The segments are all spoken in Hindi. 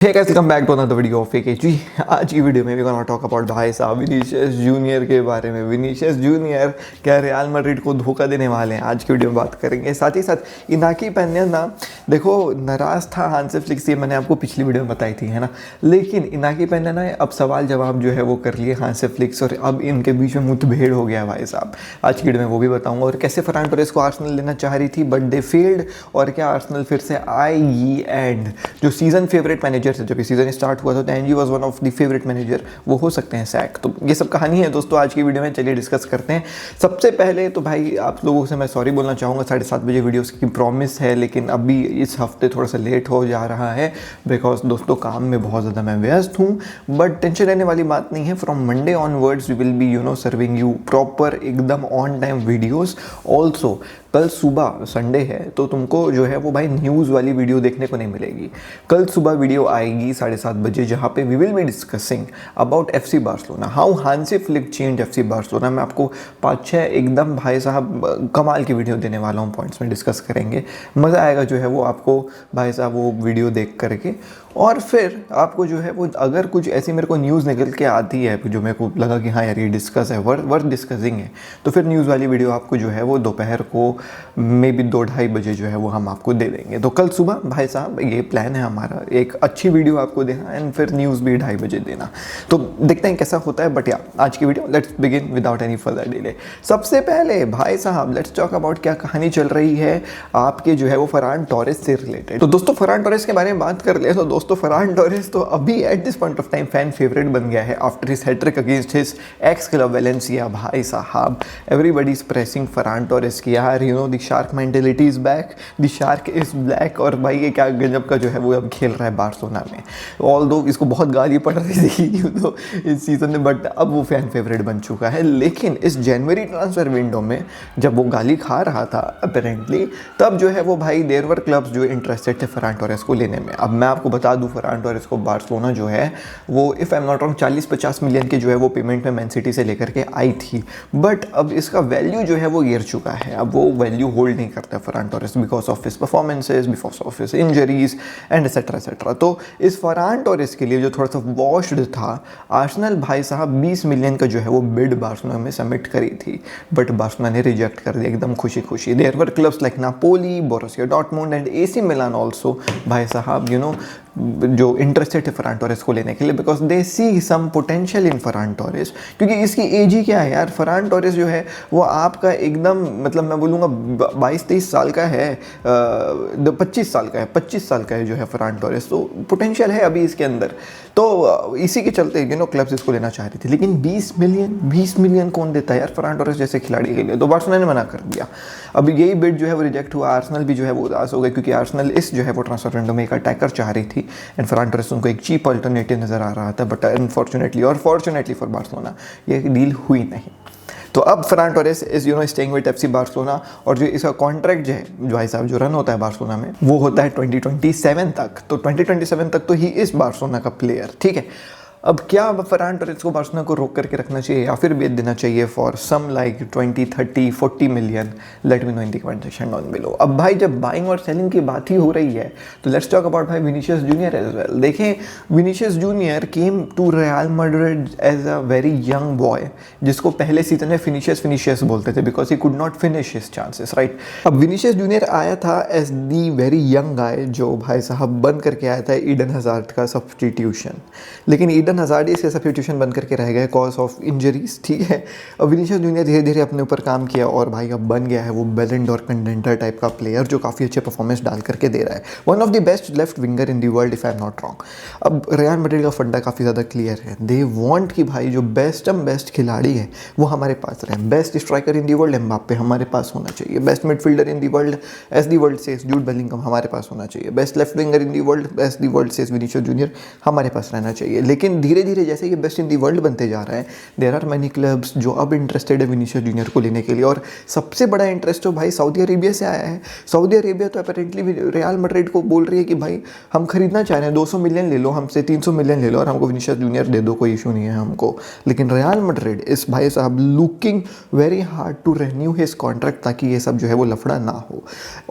Hey guys, welcome back to another video of AKG। आज की वीडियो में भी गोना टॉक अबाउट भाई साहब विनीशियस जूनियर के बारे में। विनीशियस जूनियर क्या रियल मैड्रिड को धोखा देने वाले हैं, आज की वीडियो में बात करेंगे। साथ ही साथ इनाकी पेन्या ना देखो नाराज़ था हांसी फ्लिक से, मैंने आपको पिछली वीडियो में बताई थी है ना। लेकिन इनाकी पेन्या ना अब सवाल जवाब जो है वो कर लिए हांसी फ्लिक से और अब इनके बीच में मुठभेड़ हो गया भाई साहब। आज की वीडियो में वो भी बताऊँगा और कैसे फरहान टोरेस को आर्सेनल लेना चाह रही थी बट दे फेल्ड, और क्या आर्सेनल फिर से आएगी। एंड जो सीज़न फेवरेट मैनेजर से जब सीजन स्टार्ट हुआ था तो NG was one of the favourite manager, वो हो सकते हैं सैक। तो ये सब कहानी है दोस्तों आज की वीडियो में, चलिए डिस्कस करते हैं। सबसे पहले तो भाई आप लोगों से मैं सॉरी बोलना चाहूँगा, 7:30 बजे वीडियोस की प्रॉमिस है लेकिन अभी इस हफ्ते थोड़ा सा लेट हो जा रहा है बिकॉज दोस्तों काम में बहुत ज़्यादा मैं व्यस्त हूँ। बट टेंशन लेने वाली बात नहीं है, from Monday onwards we will be serving you proper एकदम ऑन टाइम वीडियोज़। ऑल्सो कल सुबह संडे है तो तुमको जो है वो भाई न्यूज़ वाली वीडियो देखने को नहीं मिलेगी। कल सुबह वीडियो आएगी 7:30 बजे जहाँ पे we will be discussing about FC Barcelona, how Hansi Flick change FC Barcelona. मैं आपको 5-6 एकदम भाई साहब कमाल की वीडियो देने वाला हूँ, पॉइंट्स में डिस्कस करेंगे, मज़ा आएगा जो है वो आपको भाई साहब वो वीडियो देख करके। और फिर आपको जो है वो अगर कुछ ऐसी मेरे को न्यूज़ निकल के आती है जो मेरे को लगा कि हाँ यार ये डिस्कस है वर्थ डिस्कसिंग है, तो फिर न्यूज़ वाली वीडियो आपको जो है वो दोपहर को मे बी 2-2:30 बजे जो है वो हम आपको दे देंगे। तो कल सुबह भाई साहब ये प्लान है हमारा, एक अच्छी वीडियो आपको देना एंड फिर न्यूज़ भी 2:30 बजे देना। तो देखते हैं कैसा होता है। बट या आज की video let's begin without any further delay. सबसे पहले भाई साहब लेट्स टॉक अबाउट क्या कहानी चल रही है आपके जो है वो फरहान टोरेस से रिलेटेड। तो दोस्तों फरहान टोरेस के बारे में बात कर ले तो दोस्तों फरहान टोरेस तो अभी at this point of time fan favourite बन गया है after his hattrick against his ex club Valencia. भाई साहब everybody is pressing Ferran Torres की यार the shark mentality is back, the shark is black. और भाई ये क्या गजब का जो है वो अब खेल रहा है बार्सिलोना में। ऑल्दो इसको बहुत गाली पड़ रही थी तो इस सीजन में, बट अब वो फैन फेवरेट बन चुका है। लेकिन इस जनवरी ट्रांसफर विंडो में जब वो गाली खा रहा था अपेरेंटली, तब जो है वो भाई देयर वर क्लब्स जो इंटरेस्टेड थे फरहान टोरेस को लेने में। अब मैं आपको बता दूं फरहान टोरेस को बार्सिलोना जो है वो if I am not wrong 40-50 million की जो है वो पेमेंट में मैन सिटी से लेकर के आई थी। बट अब इसका वैल्यू जो है वो गिर चुका है, अब वो वैल्यू होल्ड नहीं करता Farhan Torres because of his performances, because of his injuries and etcetera etcetera. तो इस फरहान टोरेस के लिए जो थोड़ा सा वॉश्ड था, आर्सेनल भाई साहब 20 मिलियन का जो है वो बिड बार्सिलोना में सबमिट करी थी बट बार्सिलोना ने रिजेक्ट कर दिया एकदम खुशी खुशी। There were clubs like Napoli, Borussia Dortmund and AC Milan also भाई साहब जो इंटरेस्टेड है फरहान टोरेस को लेने के लिए because they see some potential in Ferran Torres. क्योंकि इसकी एज ही क्या है यार, फरहान टोरेस जो है वो आपका एकदम मतलब मैं बोलूँगा 22-23 साल का है, 25 साल का है जो है फरहान टोरेस। तो पोटेंशियल है अभी इसके अंदर, तो इसी के चलते क्लब्स इसको लेना चाह रही थी। लेकिन 20 मिलियन कौन देता है यार फरहान टोरेस जैसे खिलाड़ी के लिए, तो बार्सिलोना ने मना कर दिया। अब यही बिड जो है वो रिजेक्ट हुआ, आर्सेनल भी जो है वो उदास हो गए क्योंकि आर्सेनल इस जो है वो ट्रांसफर विंडो में एक अटैकर चाह रही थी एंड फरहान टोरेस उनको एक चीप अल्टरनेटिव नज़र आ रहा था। बट अनफॉर्चुनेटली और फॉर्चुनेटली फॉर बार्सिलोना ये डील हुई नहीं। तो अब Farhan Torres is staying with FC Barcelona और जो इसका कॉन्ट्रैक्ट जो है जो भाई साहब जो रन होता है बार्सिलोना में वो होता है 2027 तक। तो 2027 तक तो ही इस बार्सिलोना का प्लेयर, ठीक है। अब क्या फरहान टोरेस को बार्सिलोना को रोक करके रखना चाहिए या फिर बेच देना चाहिए for some like 20-30-40 million? Let me know in the comment section down below. अब भाई जब बाइंग और सेलिंग की बात ही हो रही है तो लेट्स टॉक अबाउट भाई विनीशियस जूनियर एज वेल। देखें Vinicius Junior came to Real Madrid as a very young boy जिसको पहले सीजन में फिनिशियस बोलते थे because he could not finish his chances, right. अब विनीशियस जूनियर आया था as the very young guy जो भाई साहब बन करके आया था ईडन हज़ार्ड का सब्स्टिट्यूशन। लेकिन ईडन हज़ार्ड इसके सब्स्टिट्यूशन बन करके रह गए कॉज ऑफ इंजरीज, ठीक है। अब विनीशियस जूनियर धीरे धीरे अपने ऊपर काम किया और भाई अब बन गया है वो बैलन डोर कंटेंडर टाइप का प्लेयर जो काफ़ी अच्छे परफॉर्मेंस डाल करके दे रहा है। One of the best left winger in the world if I am not wrong. अब रियल मैड्रिड का फंडा काफ़ी ज़्यादा क्लियर है, दे वांट कि भाई जो बेस्ट खिलाड़ी है वो हमारे पास रहे। Best striker in the world Mbappe हमारे पास होना चाहिए, best midfielder in the world as the world says Jude Bellingham हमारे पास होना चाहिए, best left winger in the world as the world says Vinicius Junior हमारे पास रहना चाहिए। लेकिन लेकिन धीरे धीरे जैसे ये बेस्ट इन दी वर्ल्ड बनते जा रहा है, देयर आर मैनी क्लब्स जो अब इंटरेस्टेड है विनीशियस जूनियर को लेने के लिए। और सबसे बड़ा इंटरेस्ट तो भाई सऊदी अरेबिया से आया है। सऊदी अरेबिया तो अपेरेंटली रियल मैड्रिड को बोल रही है कि भाई हम खरीदना चाह रहे हैं, 200 मिलियन ले लो हमसे, 300 मिलियन ले लो और हमको विनीशियस जूनियर दे दो, कोई इशू नहीं है हमको। लेकिन रियल मैड्रिड इस भाई साहब looking very hard to renew his contract, ताकि ये सब जो है वो लफड़ा ना हो।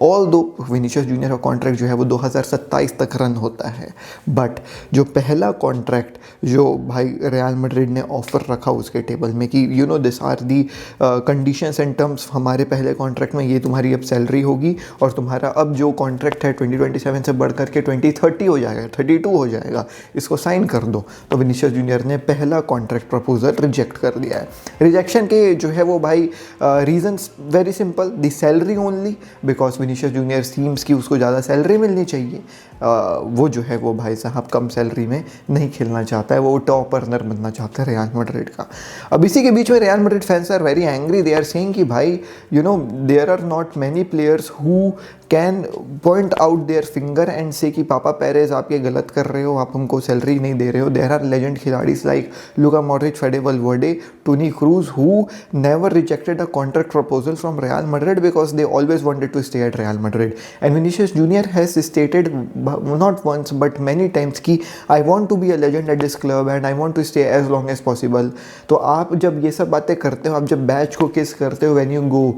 ऑल दो विनीशियस जूनियर का कॉन्ट्रैक्ट जो है वो 2027 तक रन होता है, बट जो पहला कॉन्ट्रैक्ट जो भाई रियल मैड्रिड ने ऑफर रखा उसके टेबल में कि you know this are the conditions and terms, हमारे पहले कॉन्ट्रैक्ट में ये तुम्हारी अब सैलरी होगी और तुम्हारा अब जो कॉन्ट्रैक्ट है 2027 से बढ़ करके 2030 हो जाएगा, 32 हो जाएगा, इसको साइन कर दो। तो विनीशियस जूनियर ने पहला कॉन्ट्रैक्ट प्रपोजल रिजेक्ट कर दिया है। रिजेक्शन के जो है वो भाई reasons very simple, the salary only, because Vinicius junior seems की उसको ज़्यादा सैलरी मिलनी चाहिए। वो जो है वो भाई साहब कम सैलरी में नहीं खेलना चाहता है, वो टॉप अर्नर बनना चाहता है रियल मैड्रिड का। अब इसी के बीच में Real Madrid fans are very angry, they are saying कि भाई you know there are not many players who can point out their finger and say कि पापा पेरेज आप ये गलत कर रहे हो, आप हमको सैलरी नहीं दे रहे हो। देयर आर लेजेंड खिलाड़ीज like Luka Modric, Fede Valverde, Toni Kroos who never rejected a contract proposal from Real Madrid because they always wanted to stay at Real Madrid. And Vinicius Junior has stated not once but many times कि I want to be a legend at this club and I want to stay as long as possible. तो आप जब ये सब बातें करते हो, आप जब बैच को किस करते हो when you go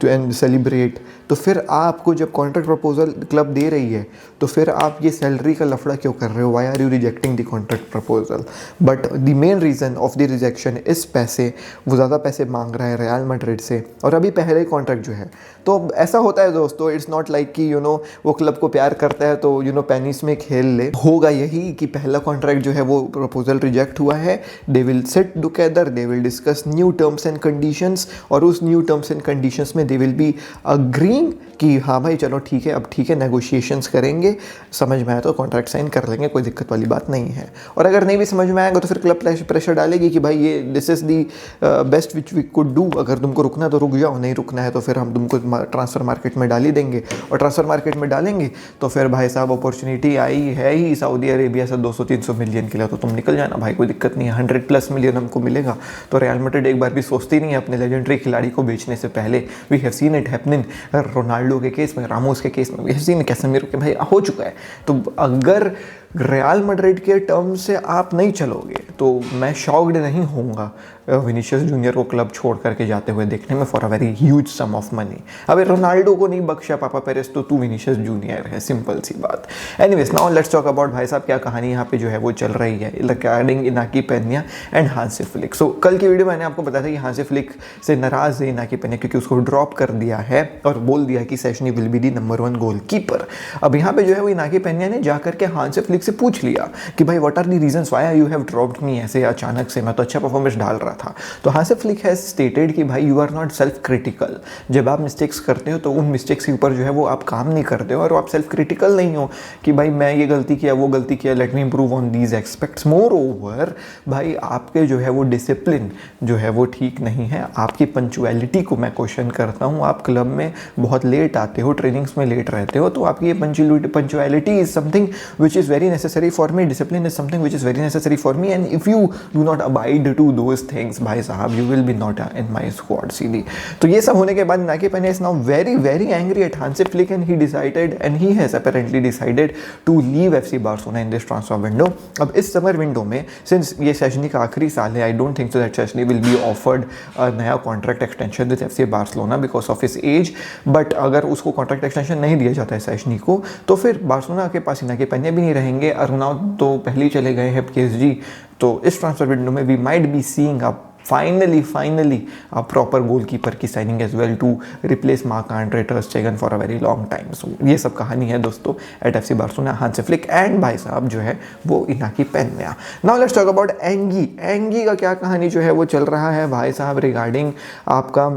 to and celebrate, तो फिर आपको जब कॉन्ट्रैक्ट प्रपोजल क्लब दे रही है तो फिर आप ये सैलरी का लफड़ा क्यों कर रहे हो? Why are you rejecting the contract proposal? But the main reason of the rejection is पैसे, वो ज़्यादा पैसे मांग रहा है रियल मैड्रिड से और अभी पहले ही कॉन्ट्रैक्ट जो है। तो ऐसा होता है दोस्तों, इट्स नॉट लाइक कि यू नो वो क्लब को प्यार करता है तो यू नो पेनिस में खेल ले। होगा यही कि पहला कॉन्ट्रैक्ट जो है वो प्रपोजल रिजेक्ट हुआ है, they will sit together, they will discuss new terms and conditions और उस न्यू टर्म्स एंड कंडीशंस में दे विल बी अग्रीइंग कि हाँ भाई चलो ठीक है, अब ठीक है, नेगोशिएशंस करेंगे, समझ में आया तो कॉन्ट्रैक्ट साइन कर लेंगे, कोई दिक्कत वाली बात नहीं है। और अगर नहीं भी समझ में आएगा तो फिर क्लब प्रेशर डालेगी कि भाई ये this is the best which we could do, अगर तुमको रुकना तो रुक जाओ, नहीं रुकना है तो फिर हम तुमको ट्रांसफ़र मार्केट में डाल ही देंगे। और ट्रांसफ़र मार्केट में डालेंगे तो फिर भाई साहब अपॉर्चुनिटी आई है ही सऊदी अरेबिया से 200-300 मिलियन के लिए, तो तुम निकल जाना भाई, कोई दिक्कत नहीं है, 100+ मिलियन हमको मिलेगा। तो रियल मैड्रिड एक बार भी सोचती नहीं है अपने लेजेंडरी खिलाड़ी को बेचने से पहले। We have seen it happening, Ronaldo के केस में, रामोस के केस में, वी हैव सीन कैसेमीरो के भाई हो चुका है। तो अगर रियल मैड्रिड के टर्म से आप नहीं चलोगे तो मैं शॉक्ड नहीं होऊंगा विनीशियस जूनियर को क्लब छोड़ करके जाते हुए देखने में for a very huge sum of money. अबे रोनाल्डो को नहीं बख्शा पापा पेरेस तो तू विनीशियस जूनियर है, सिंपल सी बात। Anyways now let's talk about भाई साहब क्या कहानी यहाँ पे जो है वो चल रही है regarding Inaki Pena and Hansi Flick. So कल की वीडियो मैंने आपको बताया था कि हांसी फ्लिक से नाराज है इनाकी पेन्या क्योंकि उसको ड्रॉप कर दिया है और बोल दिया कि Szczesny will be the number 1 goalkeeper. अब यहाँ पे जो है वो इनाकी पेन्या ने जाकर के हांसी फ्लिक से पूछ लिया कि भाई what are the reasons why you have dropped me ऐसे अचानक से, मैं तो अच्छा परफॉर्मेंस डाल रहा था। तो हांसी फ्लिक हैज स्टेटेड कि भाई you are not self critical, जब आप मिस्टेक्स करते हो तो उन मिस्टेक्स के ऊपर जो है वो आप काम नहीं करते हो और आप सेल्फ क्रिटिकल नहीं हो कि भाई मैं ये गलती किया वो गलती किया, let me improve on these aspects. More over भाई आपके जो है वो डिसिप्लिन जो है वो ठीक नहीं है, आपकी पंचुअलिटी को मैं क्वेश्चन करता हूँ। आप क्लब में बहुत लेट आते हो, ट्रेनिंग्स में लेट रहते हो, तो आपकी ये punctuality is something which is very necessary for me, discipline is something which is very necessary for me, and if you do not abide to those things भाई साहब you will be not in my squad सीधी। तो ये सब होने के बाद Inaki Pena is now very very angry at Hansi Flick and he decided and he has apparently decided to leave FC Barcelona in this transfer window. अब इस समर विंडो में सिंस ये सेशनी का आखिरी साल है, I don't think so that Szczesny will be offered नया contract extension with FC Barcelona because of his age. But अगर उसको कॉन्ट्रैक्ट एक्सटेंशन नहीं दिया जाता है सेशनी को तो फिर बार्सिलोना के पास इनाकी पेन्या भी नहीं रहेंगे। अरुणाव तो पहले ही चले गए हैं PSG, तो इस ट्रांसफर विंडो में we might be seeing a finally a proper goalkeeper की signing as well to replace Marc Andre ter Stegen for a very long time. So ये सब कहानी है दोस्तों at FC Barcelona, Hansi Flick and भाई साहब जो है वो Inaki Pena. Now let's talk about Angie का क्या कहानी जो है वो चल रहा है भाई साहब रिगार्डिंग आपका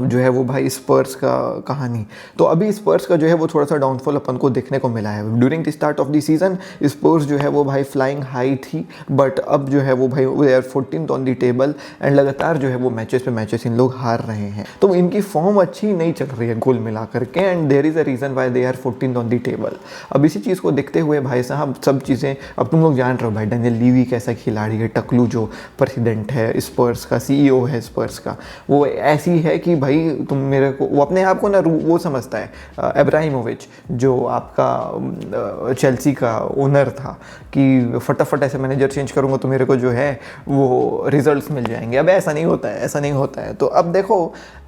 जो है वो भाई स्पर्स का कहानी। तो अभी स्पर्स का जो है वो थोड़ा सा डाउनफॉल अपन को देखने को मिला है। During the start of the season Spurs जो है वो भाई फ्लाइंग हाई थी, बट अब जो है वो भाई they are 14th on the table and लगातार जो है वो मैचेस पे मैचेस इन लोग हार रहे हैं। तो इनकी फॉर्म अच्छी नहीं चल रही है कुल मिला करके, and there is a reason why they are 14th on the table. अब इसी चीज़ को देखते हुए भाई साहब सब चीज़ें, अब तुम लोग जान रहे हो भाई डेनियल लीवी कैसा खिलाड़ी है, टकलू जो प्रेसिडेंट है स्पर्स का, CEO है स्पर्स का, वो ऐसी है कि भाई तुम मेरे को, वो अपने आप को ना वो समझता है, इब्राहिमोविच जो आपका चेल्सी का ओनर था, कि फटाफट ऐसे मैनेजर चेंज करूँगा तो मेरे को जो है वो रिजल्ट्स मिल जाएंगे। अब ऐसा नहीं होता है, ऐसा नहीं होता है। तो अब देखो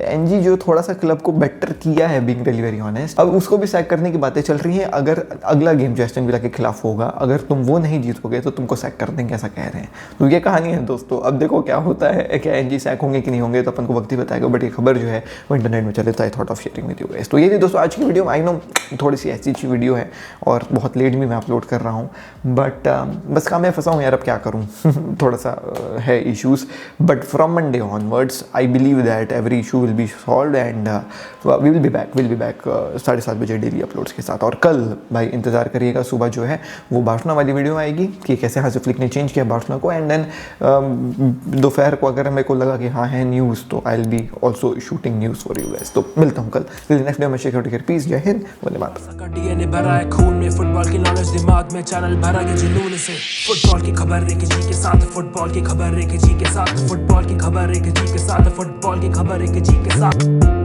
एनजी जो थोड़ा सा क्लब को बेटर किया है, बीइंग रियली वेरी ऑनेस्ट, अब उसको भी सैक करने की बातें चल रही हैं। अगर अगला गेम जो एस्टन विला के खिलाफ होगा, अगर तुम वो नहीं जीतोगे तो तुमको सैक कर देंगे, ऐसा कह रहे हैं। तो ये कहानी है दोस्तों। अब देखो क्या होता है, क्या एनजी सैक होंगे कि नहीं होंगे तो अपन को वक्त ही बताएगा, बट ये खबर जो है वो इंटरनेट में चले, तो I thought of sharing with you guys. तो ये थी दोस्तों आज की वीडियो। आई नो थोड़ी सी ऐसी अच्छी वीडियो है और बहुत लेट भी मैं अपलोड कर रहा हूँ, बट बस काम में फंसा हूँ यार, अब क्या करूँ थोड़ा सा है issues, but from Monday onwards I believe that every issue will be solve and we will be back 7:30 बजे डेली अपलोड्स के साथ। और कल भाई इंतज़ार करिएगा, सुबह जो है वो बार्सलोना वाली वीडियो आएगी कि कैसे हांसी फ्लिक ने चेंज किया बार्सलोना को, एंड देन दोपहर को अगर मेरे को लगा कि हाँ है न्यूज़ तो I will be also shooting news for you guys. तो मिलता हूँ कल नेक्स्ट वीडियो में। शेयर करके पीस, जय हिंद, वंदे मातरम। डीएनए भरा है खून में, फुटबॉल की नॉलेज दिमाग में, चैनल भरा है जुनून से। फुटबॉल की खबर एक जी के साथ, फुटबॉल की खबर एक जी के साथ, फुटबॉल की खबर एक जी के साथ, फुटबॉल की खबर एक जी के साथ।